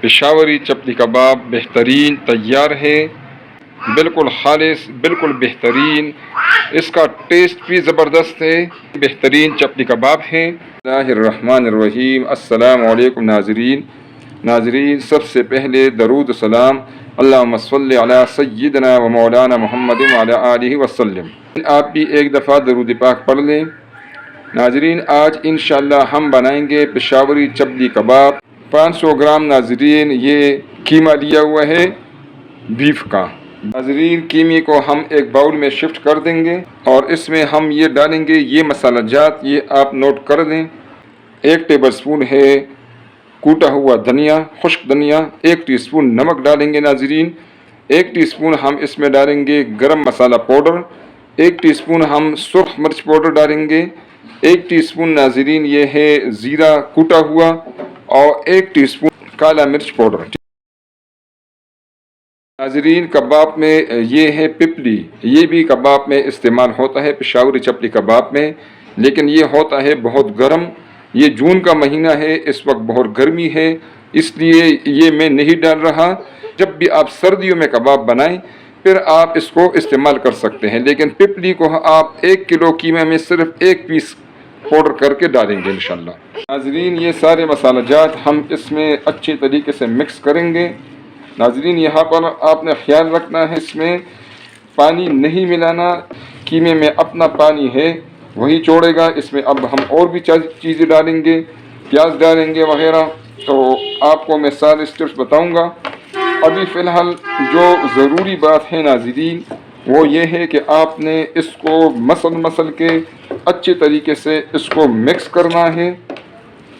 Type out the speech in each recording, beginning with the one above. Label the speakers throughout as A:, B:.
A: پشاوری چپلی کباب بہترین تیار ہے، بالکل خالص، بالکل بہترین، اس کا ٹیسٹ بھی زبردست ہے، بہترین چپلی کباب ہے۔ بسم اللہ الرحمن الرحیم۔ السلام علیکم ناظرین، سب سے پہلے درود و سلام اللہم صلی علی سیدنا و مولانا محمد وعلی آلہ وسلم۔ آپ بھی ایک دفعہ درود پاک پڑھ لیں۔ ناظرین، آج انشاءاللہ ہم بنائیں گے پشاوری چپلی کباب۔ 500 گرام ناظرین یہ قیمہ لیا ہوا ہے بیف کا۔ ناظرین، قیمے کو ہم ایک باؤل میں شفٹ کر دیں گے اور اس میں ہم یہ ڈالیں گے یہ مسالہ جات، یہ آپ نوٹ کر دیں۔ 1 ٹیبل سپون ہے کوٹا ہوا دھنیا، خشک دھنیا، 1 ٹی سپون نمک ڈالیں گے ناظرین، 1 ٹی سپون ہم اس میں ڈالیں گے گرم مسالہ پاؤڈر، 1 ٹی سپون ہم سرخ مرچ پاؤڈر ڈالیں گے، 1 ٹی سپون ناظرین یہ ہے زیرہ کوٹا ہوا، اور 1 ٹی سپون کالا مرچ پاؤڈر۔ ناظرین، کباب میں یہ ہے پپلی، یہ بھی کباب میں استعمال ہوتا ہے پشاوری چپلی کباب میں، لیکن یہ ہوتا ہے بہت گرم۔ یہ جون کا مہینہ ہے، اس وقت بہت گرمی ہے، اس لیے یہ میں نہیں ڈال رہا۔ جب بھی آپ سردیوں میں کباب بنائیں پھر آپ اس کو استعمال کر سکتے ہیں، لیکن پپلی کو آپ 1 کلو قیمے میں صرف 1 پیس پاؤڈر کر کے ڈالیں گے انشاءاللہ۔ ناظرین، یہ سارے مسالہ جات ہم اس میں اچھی طریقے سے مکس کریں گے۔ ناظرین، یہاں پر آپ نے خیال رکھنا ہے اس میں پانی نہیں ملانا، قیمے میں اپنا پانی ہے وہی چھوڑے گا۔ اس میں اب ہم اور بھی چیزیں ڈالیں گے، پیاز ڈالیں گے وغیرہ، تو آپ کو میں سارے اسٹیپس بتاؤں گا۔ ابھی فی الحال جو ضروری بات ہے ناظرین وہ یہ ہے کہ آپ نے اس کو مسل کے اچھے طریقے سے اس کو مکس کرنا ہے،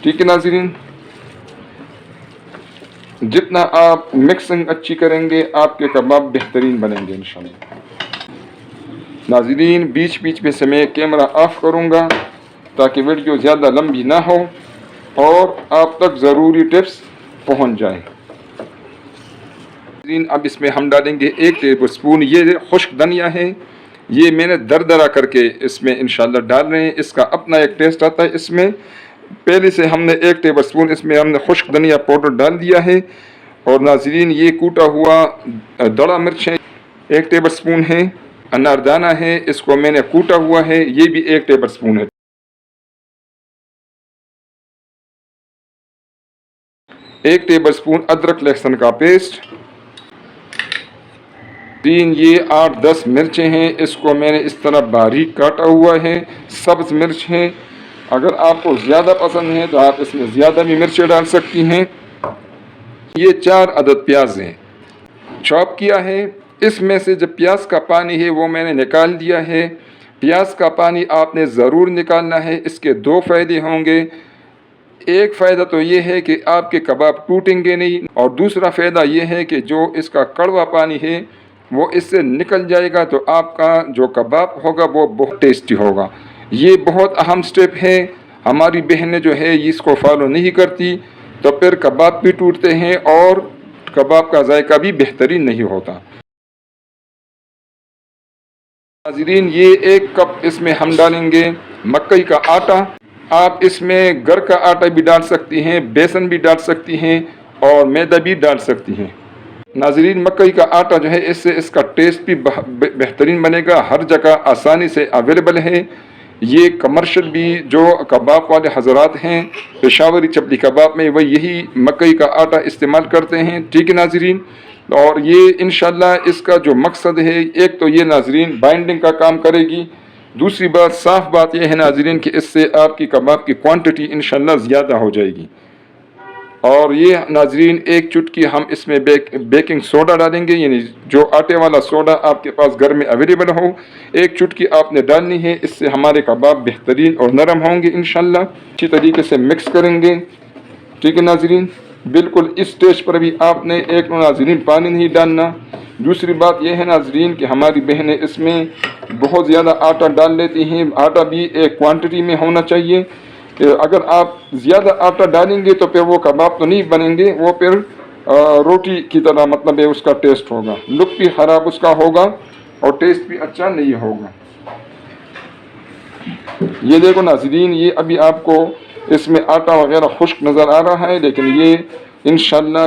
A: ٹھیک ہے ناظرین؟ جتنا آپ مکسنگ اچھی کریں گے آپ کے کباب بہترین بنیں گے انشاءاللہ۔ ناظرین، بیچ میں سے میں کیمرہ آف کروں گا تاکہ ویڈیو زیادہ لمبی نہ ہو اور آپ تک ضروری ٹپس پہنچ جائیں۔ ناظرین، اب اس میں ہم ڈالیں گے 1 ٹیبل سپون یہ خشک دھنیا ہے، یہ میں نے دردرا کر کے اس میں انشاءاللہ ڈال رہے ہیں، اس کا اپنا ایک ٹیسٹ آتا ہے اس میں۔ پہلے سے ہم نے 1 ٹیبل سپون اس میں ہم نے خشک دھنیا پاؤڈر ڈال دیا ہے، اور ناظرین یہ کوٹا ہوا دڑا مرچ ہے 1 ٹیبل سپون ہے، اناردانہ ہے اس کو میں نے کوٹا ہوا ہے، یہ بھی 1 ٹیبل سپون ہے۔ 1 ٹیبل سپون ادرک لہسن کا پیسٹ۔ یہ 8-10 مرچیں ہیں، اس کو میں نے اس طرح باریک کاٹا ہوا ہے، سبز مرچ ہے، اگر آپ کو زیادہ پسند ہے تو آپ اس میں زیادہ بھی مرچیں ڈال سکتی ہیں۔ یہ 4 عدد پیاز ہیں، چاپ کیا ہے۔ اس میں سے جو پیاز کا پانی ہے وہ میں نے نکال دیا ہے۔ پیاز کا پانی آپ نے ضرور نکالنا ہے، اس کے 2 فائدے ہوں گے۔ ایک فائدہ تو یہ ہے کہ آپ کے کباب ٹوٹیں گے نہیں، اور دوسرا فائدہ یہ ہے کہ جو اس کا کڑوا پانی ہے وہ اس سے نکل جائے گا، تو آپ کا جو کباب ہوگا وہ بہت ٹیسٹی ہوگا۔ یہ بہت اہم سٹیپ ہے، ہماری بہنیں جو ہے اس کو فالو نہیں کرتی تو پھر کباب بھی ٹوٹتے ہیں اور کباب کا ذائقہ بھی بہترین نہیں ہوتا۔ ناظرین، یہ 1 کپ اس میں ہم ڈالیں گے مکئی کا آٹا۔ آپ اس میں گھر کا آٹا بھی ڈال سکتی ہیں، بیسن بھی ڈال سکتی ہیں اور میدا بھی ڈال سکتی ہیں۔ ناظرین، مکئی کا آٹا جو ہے اس سے اس کا ٹیسٹ بھی بہترین بنے گا، ہر جگہ آسانی سے اویلیبل ہے۔ یہ کمرشل بھی جو کباب والے حضرات ہیں پشاوری چپلی کباب میں وہ یہی مکئی کا آٹا استعمال کرتے ہیں، ٹھیک ہے ناظرین؟ اور یہ انشاءاللہ اس کا جو مقصد ہے، ایک تو یہ ناظرین بائنڈنگ کا کام کرے گی، دوسری بات صاف بات یہ ہے ناظرین کہ اس سے آپ کی کباب کی کوانٹٹی انشاءاللہ زیادہ ہو جائے گی۔ اور یہ ناظرین 1 چٹکی ہم اس میں بیکنگ سوڈا ڈالیں گے، یعنی جو آٹے والا سوڈا آپ کے پاس گھر میں اویلیبل ہو، 1 چٹکی آپ نے ڈالنی ہے، اس سے ہمارے کباب بہترین اور نرم ہوں گے انشاءاللہ۔ اچھی طریقے سے مکس کریں گے، ٹھیک ہے ناظرین؟ بالکل اس سٹیج پر بھی آپ نے ناظرین پانی نہیں ڈالنا۔ دوسری بات یہ ہے ناظرین کہ ہماری بہنیں اس میں بہت زیادہ آٹا ڈال لیتی ہیں، آٹا بھی ایک کوانٹٹی میں ہونا چاہیے، کہ اگر آپ زیادہ آٹا ڈالیں گے تو پھر وہ کباب تو نہیں بنیں گے، وہ پھر روٹی کی طرح مطلب ہے اس کا ٹیسٹ ہوگا، لک بھی خراب اس کا ہوگا اور ٹیسٹ بھی اچھا نہیں ہوگا۔ یہ دیکھو ناظرین، یہ ابھی آپ کو اس میں آٹا وغیرہ خشک نظر آ رہا ہے، لیکن یہ انشاءاللہ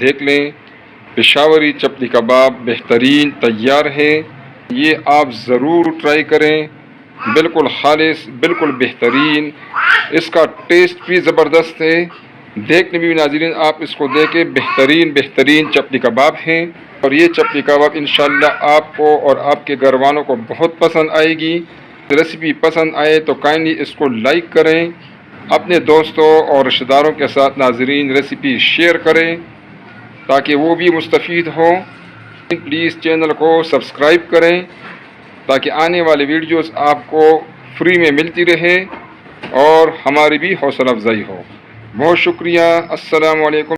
A: دیکھ لیں۔ پشاوری چپلی کباب بہترین تیار ہے، یہ آپ ضرور ٹرائی کریں، بالکل خالص، بالکل بہترین، اس کا ٹیسٹ بھی زبردست ہے۔ دیکھنے بھی ناظرین آپ اس کو دیکھیں، بہترین چپلی کباب ہیں، اور یہ چپلی کباب انشاءاللہ آپ کو اور آپ کے گھر والوں کو بہت پسند آئے گی۔ ریسیپی پسند آئے تو کائنڈلی اس کو لائک کریں، اپنے دوستوں اور رشتہ داروں کے ساتھ ناظرین ریسیپی شیئر کریں تاکہ وہ بھی مستفید ہوں۔ پلیز چینل کو سبسکرائب کریں تاکہ آنے والی ویڈیوز آپ کو فری میں ملتی رہے اور ہماری بھی حوصلہ افزائی ہو۔ بہت شکریہ، السلام علیکم۔